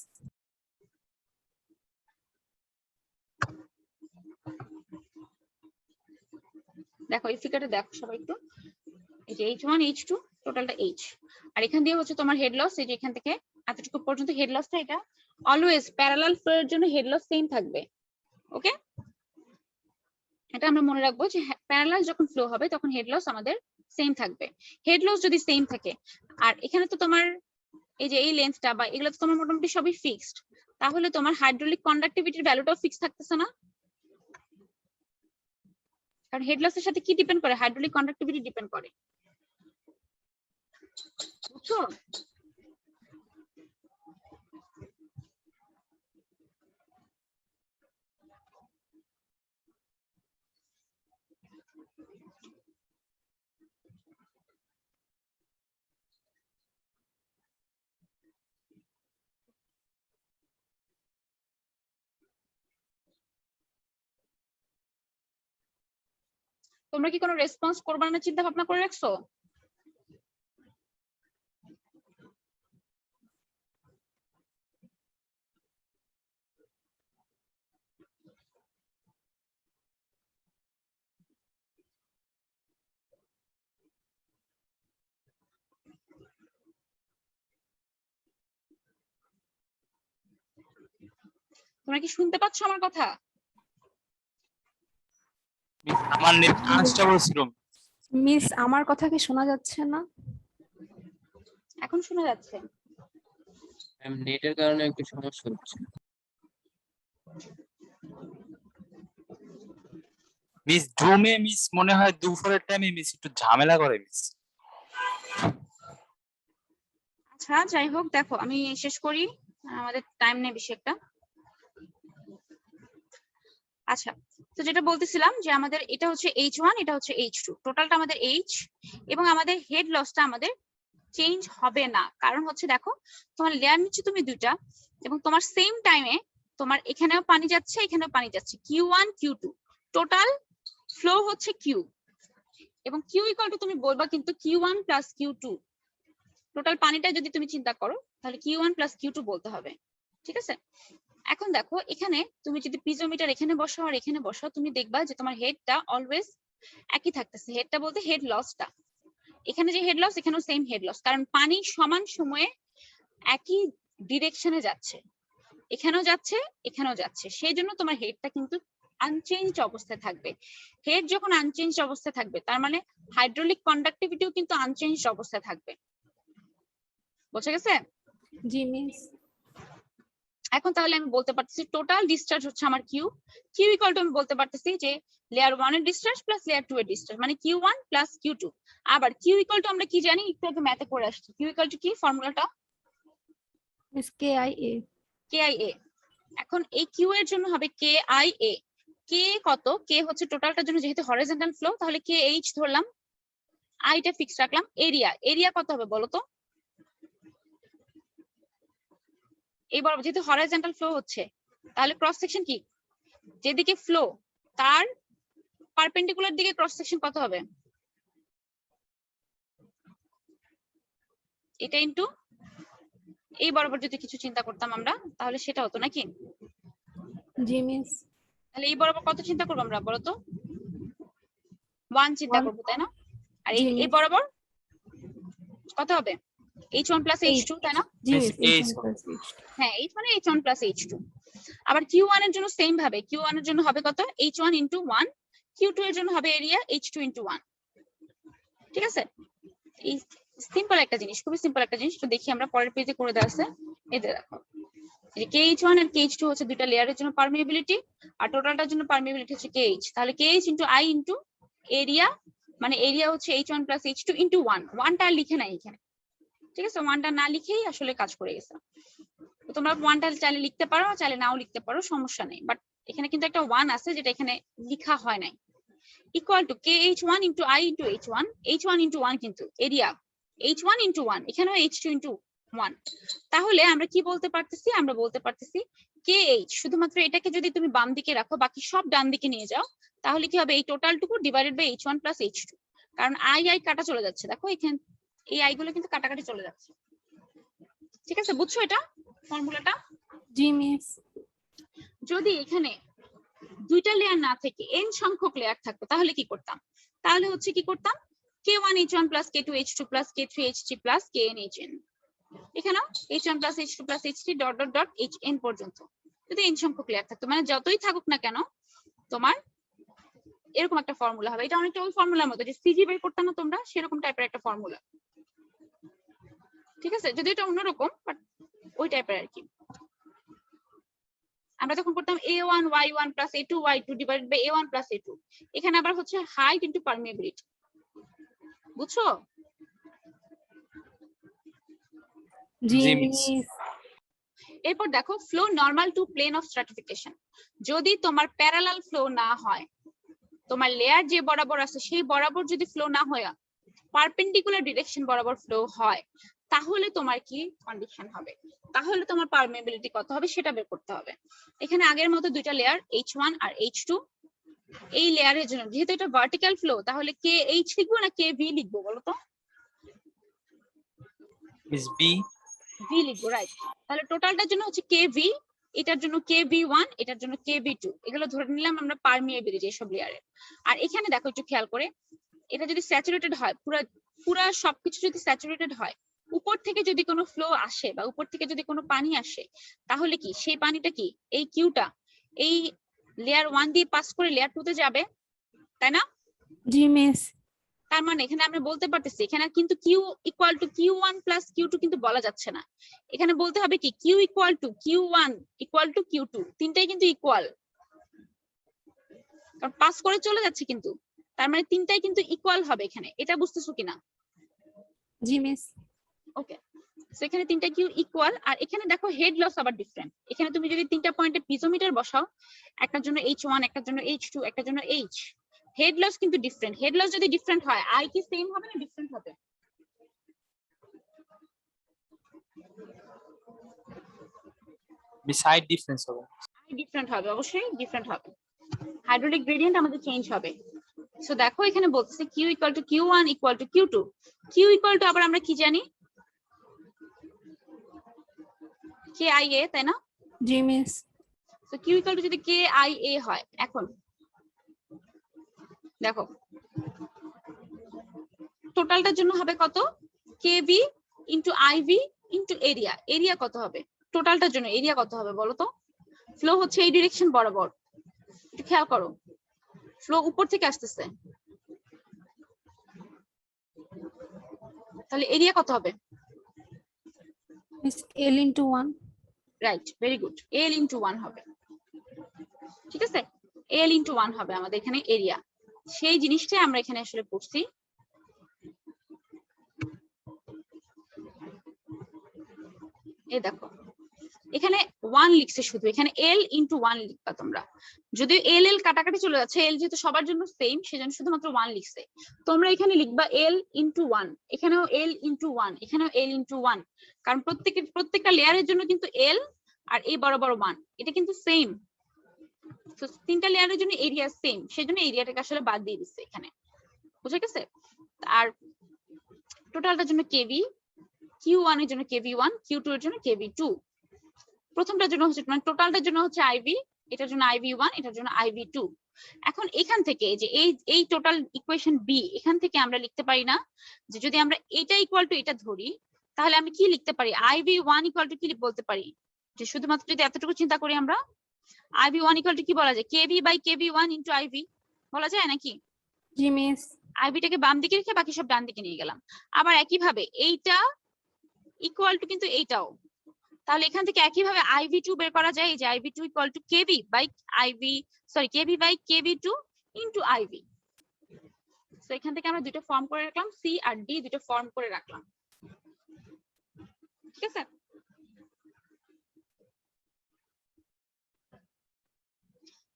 দেখো এই ফিগারটা দেখো সবাই একটু, এই যে H1 H2 টোটালটা H, আর এখান দিয়ে হচ্ছে তোমার হেড লস, এই যে এখান থেকে এতটুকু পর্যন্ত হেড লসটা, এটা অলওয়েজ প্যারালাল ফ্লো এর জন্য হেড লস সেম থাকবে। ওকে, এটা আমরা মনে রাখবো যে প্যারালাল যখন ফ্লো হবে তখন হেড লস আমাদের সেম থাকবে। হেড লস যদি সেম থাকে, আর এখানে তো তোমার এই যে এই লেন্থটা বা এগুলো তো তোমার মোটামুটি সবই ফিক্সড, তাহলে তোমার হাইড্রোলিক কন্ডাক্টিভিটির ভ্যালুটাও ফিক্স থাকতেছে না? কারণ হেড লসের সাথে কি ডিপেন্ড করে? হাইড্রোলিক কন্ডাক্টিভিটি ডিপেন্ড করে, বুঝছো? তোমরা কি কোনো রেসপন্স করবা না চিন্তা ভাবনা করে রাখছো? তোমরা কি শুনতে পাচ্ছ আমার কথা? মিস আমার নেট আনস্টেবল ছিল। মিস আমার কথা কি শোনা যাচ্ছে না? এখন শোনা যাচ্ছে। নেটের কারণে একটু সমস্যা হচ্ছে। মিস জুমে মিস মনে হয় দুপুরের টাইমে মিস একটু ঝামেলা করে মিস। আচ্ছা যাই হোক, দেখো আমি শেষ করি, আমাদের টাইম নেই বেশি একটা। আচ্ছা, তো যেটা বলতেছিলাম যে আমাদের এটা হচ্ছে H1, এটা হচ্ছে H2, টোটালটা আমাদের H, এবং আমাদের হেড লসটা আমাদের চেঞ্জ হবে না, কারণ হচ্ছে দেখো তোমার লেয়ার নিচ্ছে তুমি দুইটা, এবং তোমার সেম টাইমে তোমার এখানেও পানি যাচ্ছে এখানেও পানি যাচ্ছে, Q1 Q2, টোটাল ফ্লো হচ্ছে Q, এবং Q ইকুয়াল টু তুমি বলবা কিন্তু Q1 প্লাস Q2, টোটাল পানিটা যদি তুমি চিন্তা করো তাহলে Q1 প্লাস Q2 বলতে হবে, ঠিক আছে? এখন দেখো এখানে তুমি যদি পিজোমিটার এখানে বসাও আর এখানে বসাও, তুমি দেখবা যে তোমার হেডটা অলওয়েজ একই থাকতেছে। হেডটা বলতে হেড লসটা, এখানে যে হেড লস এখানেও সেম হেড লস, কারণ পানি সমান সময়ে একই ডিরেকশনে যাচ্ছে, এখানেও যাচ্ছে এখানেও যাচ্ছে, সেই জন্য তোমার হেডটা কিন্তু আনচেঞ্জ অবস্থায় থাকবে। হেড যখন আনচেঞ্জ অবস্থায় থাকবে তার মানে হাইড্রোলিক কন্ডাক্টিভিটিও কিন্তু আনচেঞ্জ অবস্থায় থাকবে। বোঝা গেছে? জি মিস। এখন তাহলে আমি বলতে পারতেছি টোটাল ডিসচার্জ হচ্ছে আমার কিউ, কিউ ইকুয়াল টু আমি বলতে পারতেছি যে লেয়ার 1 এর ডিসচার্জ প্লাস লেয়ার 2 এর ডিসচার্জ, মানে Q1 প্লাস Q2। আবার কিউ ইকুয়াল টু আমরা কি জানি, একটু আগে ম্যাথে করে আসছি, কিউ ইকুয়াল টু কি ফর্মুলাটা, মিস KIA। KIA। এখন এই কিউ এর জন্য হবে KIA, কে কত, কে হচ্ছে টোটালটার জন্য যেহেতু হরিজন্টাল ফ্লো তাহলে KH ধরলাম, আইটা ফিক্স রাখলাম। এরিয়া, এরিয়া কত হবে বলো তো, এইবার যেহেতু হরাইজন্টাল ফ্লো হচ্ছে তাহলে ক্রস সেকশন কি, যেদিকে ফ্লো তার পারপেন্ডিকুলার দিকে ক্রস সেকশন কত হবে, এটা ইনটু এই বরাবর যদি কিছু চিন্তা করতাম আমরা তাহলে সেটা হতো নাকি, জি মিস। তাহলে এই বরাবর কত চিন্তা করবো আমরা বলো তো, 1 চিন্তা 1। করবো তাই না, আর জি এই মিস। বরাবর কত হবে, H1 প্লাস H2 তাই না, জি Miss মিস। H1 হ্যাঁ H মানে H1 প্লাস H2। আবার Q1 এর জন্য সেম ভাবে, Q1 এর জন্য হবে কত, H1 ইনটু 1, Q2 এর জন্য হবে এরিয়া H2 ইনটু 1। ঠিক আছে, এই সিম্পল একটা জিনিস, খুবই সিম্পল একটা জিনিস, তো দেখি আমরা পরের পেজে করে দেওয়া আছে। এতে দেখো এই KH1 আর KH2 হচ্ছে দুইটা লেয়ারের জন্য পারমিএবিলিটি, আর টোটালটার জন্য পারমিএবিলিটি হচ্ছে KH, তাহলে KH into I into area, মানে এরিয়া হচ্ছে H1 প্লাস H2 ইনটু 1, 1টা আর লিখে নাই এখানে, ঠিক আছে, 1টা না লিখেই আসলে কাজ করে গেছে। তো তোমরা 1টা চাইলে লিখতে পারো, চাইলে নাও লিখতে পারো, সমস্যা নেই, বাট এখানে কিন্তু একটা 1 আছে যেটা এখানে লেখা হয় নাই। Equal to KH1 into I into H1, H1 into 1 কিন্তু এরিয়া H1 ইনটু 1, এখানেও H2 ইনটু 1। তাহলে আমরা কি বলতে পারতেছি, আমরা বলতে পারতেছি KH, শুধুমাত্র এটাকে যদি তুমি বাম দিকে রাখো বাকি সব ডান দিকে নিয়ে যাও তাহলে কি হবে, এই টোটালটুকু divided by H1 plus H2, কারণ I কাটা চলে যাচ্ছে, দেখো এখানে এই I গুলো কিন্তু কাটাকাটি চলে যাচ্ছে। ঠিক আছে, বুঝছো এটা ফর্মুলাটা? জি মিস। যদি এখানে দুইটা লেয়ার না থেকে n সংখ্যক লেয়ার থাকতো তাহলে কি করতাম, তাহলে হচ্ছে কি করতাম, K1 H1 plus K2 H2 plus K3 H3 plus Kn Hn, এখানেও H1 plus H2 plus H3 dot dot dot Hn পর্যন্ত যদি n সংখ্যক লেয়ার থাকতো, মানে যতই থাকুক না কেন তোমার এরকম একটা ফর্মুলা হবে। এটা অনেকটা ওই ফর্মুলার মতো যে সিজি বের করতে না তোমরা, সেরকম টাইপের একটা ফর্মুলা। ঠিক আছে, যদি এটা অন্যরকম বাট ওই টাইপের আর কি। আমরা যখন করতাম A1 Y1 plus A2 Y2 divided by A1 plus A2, এখানে আবার হচ্ছে হাইট ইনটু পারমিএবিলিটি, বুঝছো? জি জি মিস। মিস। এরপর দেখো flow normal to plane of stratification, যদি তোমার প্যারালাল ফ্লো না হয়, তোমার লেয়ার যে বরাবর আছে সেই বরাবর যদি ফ্লো না হয়, পারপেন্ডিকুলার ডিরেকশন বরাবর ফ্লো হয়, তাহলে তোমার কি কন্ডিশন হবে, তাহলে তোমার পারমিএবিলিটি কত হবে সেটা বের করতে হবে। এখানে আগের মতো দুইটা লেয়ার H1 আর H2, এই লেয়ারের জন্য যেহেতু এটা ভার্টিক্যাল ফ্লো তাহলে KH লিখবো না KV লিখবো বলো তো, মিস B V লিখবো, রাইট। তাহলে টোটালটার জন্য হচ্ছে KV, এটার জন্য KV1, এটার জন্য KV2, এগুলো ধরে নিলাম আমরা পারমিএবিলিটি এসব লেয়ারের। আর এখানে দেখো একটু খেয়াল করে, এটা যদি স্যাচুরেটেড হয়, পুরা সবকিছু যদি স্যাচুরেটেড হয়, উপর থেকে যদি কোনো ফ্লো আসে বা উপর থেকে যদি কোনো পানি আসে, তাহলে কি সেই পানিটা কি এই কিউটা এই লেয়ার 1 দিয়ে পাস করে লেয়ার 2 তে যাবে, তাই না? জি মিস। তার মানে এখানে আমরা বলতে পারতেছি এখানে কিন্তু Q equal to Q1 plus Q2 কিন্তু বলা যাচ্ছে না, এখানে বলতে হবে কি Q equal to Q1 equal to Q2, তিনটাই কিন্তু ইকুয়াল, কারণ পাস করে চলে যাচ্ছে কিন্তু, তার মানে তিনটাই কিন্তু ইকুয়াল হবে এখানে, এটা বুঝতেছো কিনা? জি মিস। ওকে, সো এখানে তিনটা কিউ ইকুয়াল। আর এখানে দেখো হেড লস আবার ডিফারেন্ট, এখানে তুমি যদি তিনটা পয়েন্টে পিজোমিটার বসাও, একটার জন্য H1, একটার জন্য H2, একটার জন্য H, হেড লস কিন্তু ডিফারেন্ট। হেড লস যদি ডিফারেন্ট হয় আই কি সেম হবে না ডিফারেন্ট হবে? মিস হাইট ডিফারেন্স হবে। আই ডিফারেন্ট হবে, অবশ্যই ডিফারেন্ট হবে, হাইড্রোলিক গ্রেডিয়েন্ট আমাদের চেঞ্জ হবে। সো দেখো এখানে বলতেছে Q equal to Q1 equal to Q2, Q equal to আবার আমরা কি জানি KIA, তাই না? জি miss. So Q equal to যদি কে আই এ হয়, এখন দেখো টোটালটার জন্য হবে কত, k b into i v into area. Area কত হবে টোটালটার জন্য, এরিয়া কত হবে বলো তো? ফ্লো হচ্ছে এই ডিরেকশন বরাবর, একটু খেয়াল করো, ফ্লো উপর থেকে আসতেছে, তাহলে এরিয়া কত হবে? Miss L into 1. Right, very good, L into 1 হবে, ঠিক আছে, এল ইন্টু 1 হবে আমাদের এখানে এরিয়া। সেই জিনিসটাই আমরা এখানে আসলে পড়ছি। এই দেখো এখানে 1 লিখছে শুধু, এখানে এল ইন্টু 1 লিখবা তোমরা, যদিও এল এল কাটাকাটি চলে যাচ্ছে, এল যেহেতু সবার জন্য সেম সেজন্য শুধুমাত্র 1 লিখছে। তোমরা এখানে লিখবা এল ইন্টু 1, এখানেও এল ইন্টু 1, এখানেও এল ইন্টু 1, কারণ প্রত্যেকটা লেয়ারের জন্য কিন্তু এল আর এই বরাবর 1, এটা কিন্তু সেম। তো তিনটা লেয়ারের জন্য এরিয়া সেম, সেজন্য এরিয়াটাকে আসলে বাদ দিয়ে দিচ্ছে এখানে, বুঝে গেছে? আর টোটালটার জন্য কেভি, কিউ1 এর জন্য কেভি1, কিউ2 এর জন্য কেভি2। প্রথমটার জন্য হচ্ছে মানে টোটালটার জন্য হচ্ছে আইভি, এটার জন্য আইভি1, এটার জন্য আইভি2। এখন এখান থেকে যে এই টোটাল ইকুয়েশন বি, এখান থেকে আমরা লিখতে পারি না যে যদি আমরা এটা ইকুয়াল টু এটা ধরি, তাহলে আমি কি লিখতে পারি? আইভি1 ইকুয়াল টু কি বলতে পারি, যে শুধুমাত্র যদি এতটুকু চিন্তা করি আমরা, আইভি1 ইকুয়াল টু কি বলা যায়? কেভি বাই কেভি1 ইন্টু আইভি বলা যায় নাকি? জি মিস। আইভিটাকে বাম দিকে রেখে বাকি সব ডান দিকে নিয়ে গেলাম। আবার একইভাবে এইটা ইকুয়াল টু কিন্তু এইটাও, তাহলে এখান থেকে একইভাবে আইভি2 বের করা যায়, এই যে i v two equal to k v by i v, sorry k v by k v two into i v. So এখান থেকে আমরা দুটো ফর্ম করে রাখলাম, সি আর ডি দুটো ফর্ম করে রাখলাম, ঠিক আছে?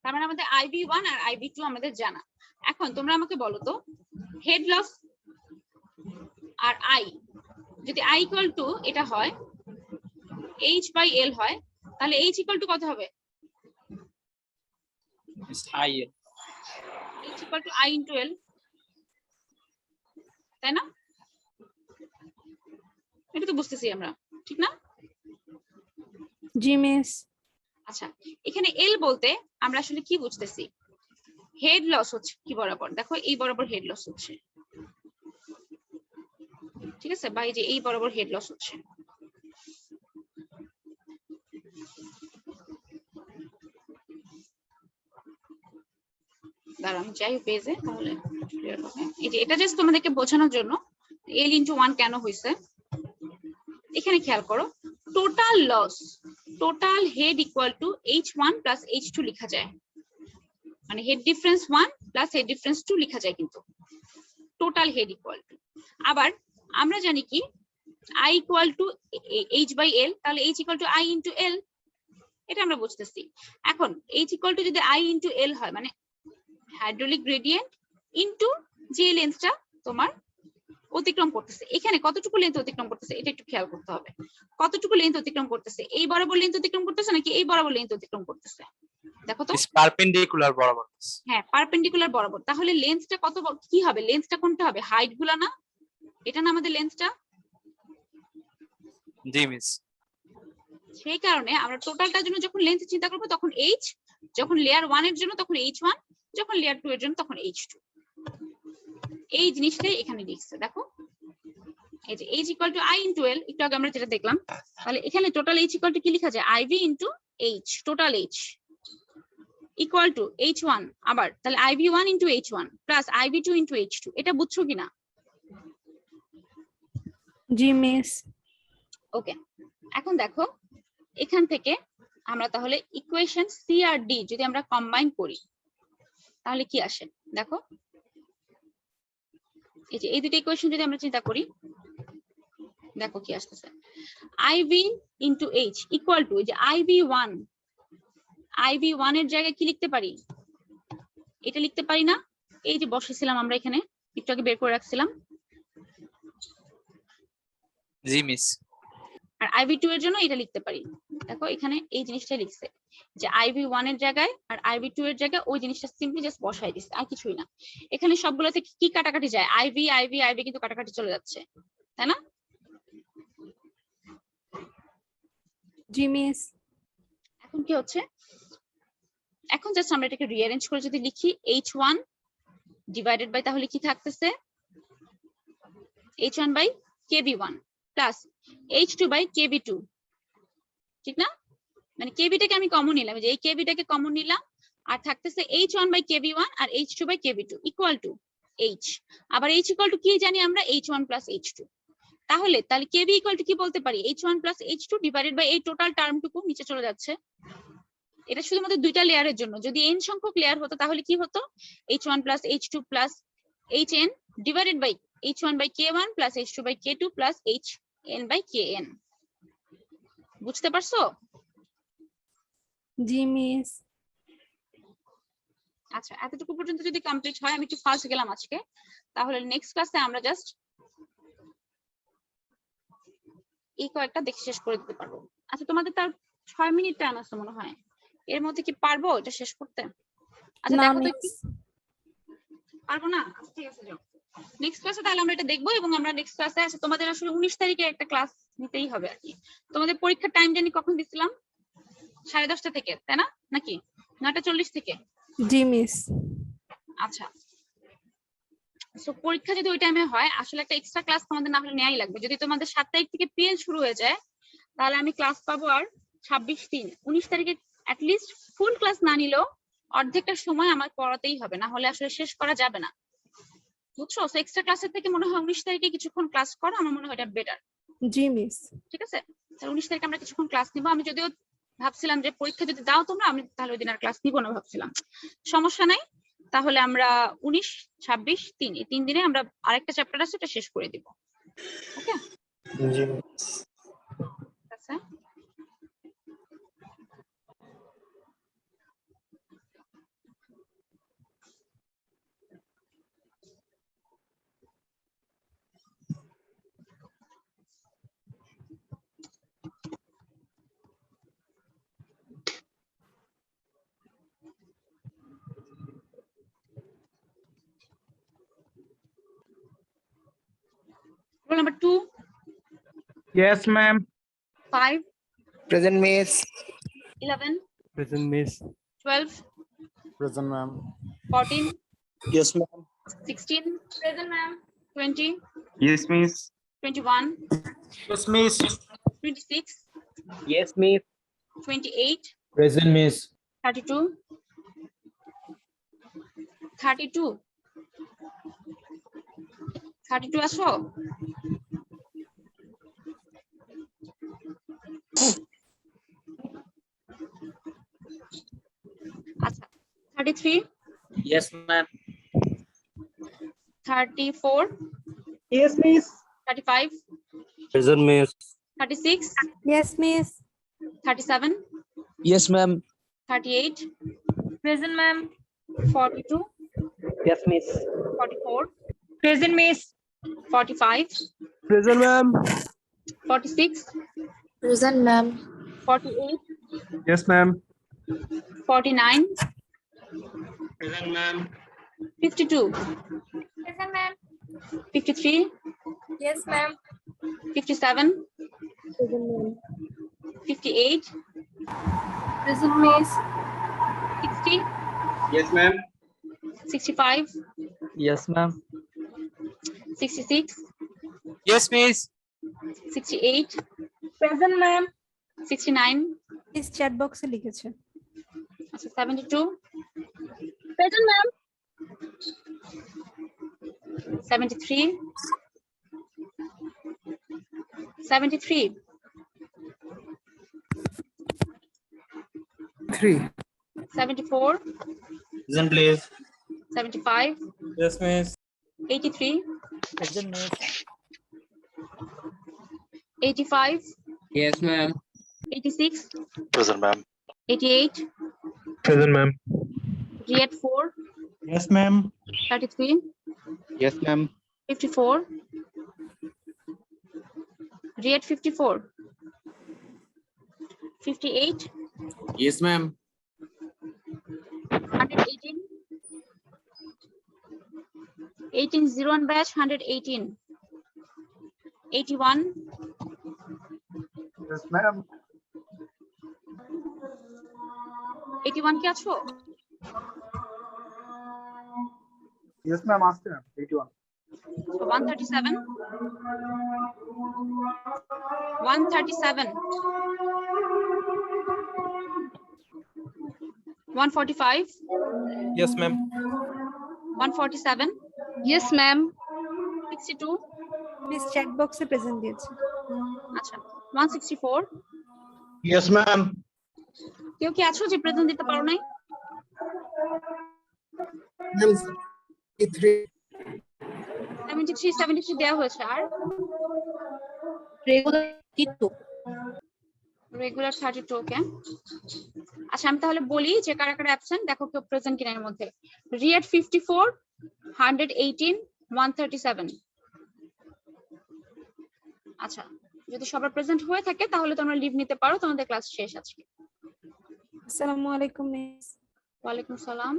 তার মানে আমাদের আইভি1 আর আইভি2 আমাদের জানা। এখন তোমরা আমাকে বলো তো, হেড লস আর আই, যদি আই ইকুয়াল টু এটা হয় এইচ বাই এল হয়, তাহলে এইচ ইকুয়াল টু কত হবে? I L. H equal to i into L, তাই না? এটা তো বুঝতেছি আমরা, ঠিক না? জি মিস। আচ্ছা, এখানে এল বলতে আমরা আসলে কি বুঝতেছি? হেড লস হচ্ছে কি বরাবর, দেখো এই বরাবর হেড লস হচ্ছে, ঠিক আছে, বা এই যে এই বরাবর হেড লস হচ্ছে। দাঁড়ান যাই পেজে, তাহলে clear হবে। এই যে এটা জাস্ট তোমাদেরকে বোঝানোর জন্য এল ইন্টু 1 কেন হয়েছে। এখানে খেয়াল করো, total loss, total head equal to H1 plus H2 লেখা যায়, মানে head difference 1 plus head difference 2 লেখা যায় কিন্তু টোটাল হেড ইকুয়াল টু। আবার আমরা জানি কি I equal to H by L, তাহলে H equal to I into L, এটা আমরা বুঝতেছি। এখন H ইকুয়াল টু যদি I ইন্টু L হয়, মানে হাইড্রোলিক গ্রেডিয়েন্ট ইন্টু যে লেন্থটা তোমার অতিক্রম করতেছে, এখানে কতটুকু লেন্থ অতিক্রম করতেছে এটা একটু খেয়াল করতে হবে। কতটুকু লেন্থ অতিক্রম করতেছে, এই বরাবর লেন্থ অতিক্রম করতেছে নাকি এই বরাবর লেন্থ অতিক্রম করতেছে? দেখো তো, পারপেন্ডিকুলার বরাবর। হ্যাঁ পারপেন্ডিকুলার বরাবর, তাহলে লেন্থটা কত কি হবে? লেন্থটা কোনটা হবে? হাইট গুলা না, এটা না আমাদের লেন্থটা। জি মিস। সেই কারণে আমরা টোটালটার জন্য যখন লেন্থ চিন্তা করবো তখন H, যখন লেয়ার 1 এর জন্য তখন H1, যখন লেয়ার 2 এর জন্য তখন H2। এই জিনিসটাই এখানে লিখছে, দেখো এই যে H equal to I into L, একটু আগে আমরা যেটা দেখলাম, তাহলে এখানে টোটাল H ইকুয়াল টু কি লেখা যায়? IV into H, total H equal to H1, আবার তাহলে IV1 into H1 plus IV2 into H2। এটা বুঝছো কিনা? জি মিস। ওকে, এখন দেখো এখান থেকে আমরা তাহলে ইকুয়েশন সি আর ডি যদি আমরা কম্বাইন করি তাহলে কি আসে দেখো, এই যে এই দুটো ইকুয়েশন যদি আমরা চিন্তা করি, দেখো কি আসতেছে। IV into H equal two, যে IV1 এর জায়গায় কি লিখতে পারি? এটা লিখতে পারি না, এই যে বসেছিলাম আমরা এখানে একটু আগে বের করে রাখছিলাম। জি মিস। আর IV2 এর জন্য এটা লিখতে পারি, দেখো এখানে এই জিনিসটা লিখছে যে IV1 এর জায়গায় আর IV2 এর জায়গায় ওই জিনিসটা সিম্পলি জাস্ট বসাই দিচ্ছে, আর কিছুই না। এখানে সবগুলো থেকে কি কাটাকাটি যায়? IV IV IV কিন্তু কাটাকাটি চলে যাচ্ছে, তাই না? জি মিস। এখন কি হচ্ছে, এখন জাস্ট আমরা এটাকে রিঅ্যারেঞ্জ করে যদি লিখি h1 ডিভাইডেড বাই, তাহলে কি থাকতেছে h1 by kb1 plus h2 by kb2, ঠিক না? মানে kb-টাকে আমি কমন নিলাম, যে এই kb-টাকে কমন নিলাম, আর থাকতেছে h1 বাই kb1 আর h2 by kb2 equal to h। আবার h ইকুয়াল টু কি জানি আমরা, h1 প্লাস h2। তাহলে kb ইকুয়াল টু কি বলতে পারি, h1 plus h2 divided by এই টোটাল টার্মটুকু নিচে চলে যাচ্ছে। এটা শুধুমাত্র দুইটা লেয়ারের জন্য। যদি n সংখ্যক লেয়ার হতো তাহলে কি হতো, h1 plus h2 plus hn divided by h1 by k1 plus h2 by k2 plus hn by kn। বুঝতে পারছো? জি মিস। আচ্ছা, এতটুকু পর্যন্ত যদি কমপ্লিট হয়, আমি একটু ফাস্ট গেলাম আজকে, তাহলে নেক্সট ক্লাসে আমরা জাস্ট এই কয়েকটা দেখে শেষ করে দিতে পারবো। আচ্ছা, তোমাদের তার 6 মিনিট টাইম আছে মনে হয়, এর মধ্যে কি পারবো এটা শেষ করতে? আচ্ছা না দেখো তো, মিস। পারবো না? আচ্ছা, ঠিক আছে, যাও নেক্সট ক্লাসে তাহলে আমরা এটা দেখবো। এবং আমরা নেক্সট ক্লাসে আছে, তোমাদের আসলে 19 তারিখে একটা ক্লাস নিতেই হবে আর কি। তোমাদের পরীক্ষার টাইম জানি কখন দিছিলাম, 10:30 থেকে, তাই না? নাকি 9:40 থেকে? জি মিস। আচ্ছা, সো পরীক্ষা যদি ওই টাইমে হয়, আসলে একটা এক্সট্রা ক্লাস তোমাদের না হলে নেওয়াই লাগবে। যদি তোমাদের 7 তারিখ থেকে পিএল শুরু হয়ে যায়, তাহলে আমি ক্লাস পাবো আর 26-3, 19 তারিখে অ্যাটলিস্ট ফুল ক্লাস না নিলেও অর্ধেকটা সময় আমার পড়াতেই হবে, না হলে আসলে শেষ করা যাবে না। বুঝছো? সো এক্সট্রা ক্লাসের থেকে মনে হয় 19 তারিখে কিছুক্ষণ ক্লাস করো, আমার মনে হয় এটা বেটার। জি মিস। ঠিক আছে, তাহলে 19 তারিখে আমরা কিছুক্ষণ ক্লাস নিবো। আমি যদিও ভাবছিলাম যে পরীক্ষা যদি দাও তোমরা, আমি তাহলে ওই দিন আর ক্লাস নিবো না ভাবছিলাম, সমস্যা নাই। তাহলে আমরা 19, 26-3 এই 3 দিনে আমরা আরেকটা চ্যাপ্টার আছে, এটা শেষ করে দিব। ওকে, জি আচ্ছা, roll number 2, Yes, ma'am. 5, Present miss. 11, Present, miss. 12, Present ma'am. 14, Yes ma'am. 16, present ma'am, 20, Yes, miss. 21, Yes miss. 26, Yes, miss. 28, Present miss. 32, 32, 32 আসো। আচ্ছা, 33, Yes ma'am. 34, Yes, miss. 35, Present miss. 36, Yes miss. 37, Yes ma'am. 38, Present, ma'am. 42, Yes, miss. 44, Present, miss. 45, Present, ma'am. 46, Present, ma'am. 48, Yes, ma'am. 49, Present, ma'am. 52, Present, ma'am. 53, Yes, ma'am. 57, 58, Present, miss. 60, Yes, ma'am. 65, Yes, ma'am. 66, Yes, miss. 68, Present, ma'am. 69, ইস চ্যাট বক্সে লিখেছে। আচ্ছা 72, Present, ma'am. 73, 73, 74, Present please. 75, Yes miss. 83, Present miss. 85, Yes, ma'am. 86, Present ma'am. 88, Present, ma'am. G at 4, Yes ma'am. 33, Yes, ma'am. 54, G at 54, 58, Yes, ma'am. 118, 1801 batch 118, 81, Yes ma'am. 81 কে আছো? Yes, ma'am. Ask them. 81. So 137. 137. 145. Yes, ma'am. 147. Yes, ma'am. 62. Miss chat বক্সে প্রেজেন্ট দিয়েছে। আচ্ছা 164. Yes, ma'am. কেউ কি আছো যে প্রেজেন্ট দিতে পারো নাই? 73 দেওয়া হয়েছে। আর রেগুলার 32। ওকে, আচ্ছা আমি তাহলে বলি যে কারা কারা অ্যাবসেন্ট, দেখো কেউ প্রেজেন্ট কিনা এর মধ্যে। রিয়াদ 54, 118, 137। আচ্ছা যদি সবার প্রেজেন্ট হয়ে থাকে তাহলে তোমরা লিভ নিতে পারো, তোমাদের ক্লাস শেষ আজকে। আসসালামু আলাইকুম মিস। ওয়ালাইকুম সালাম।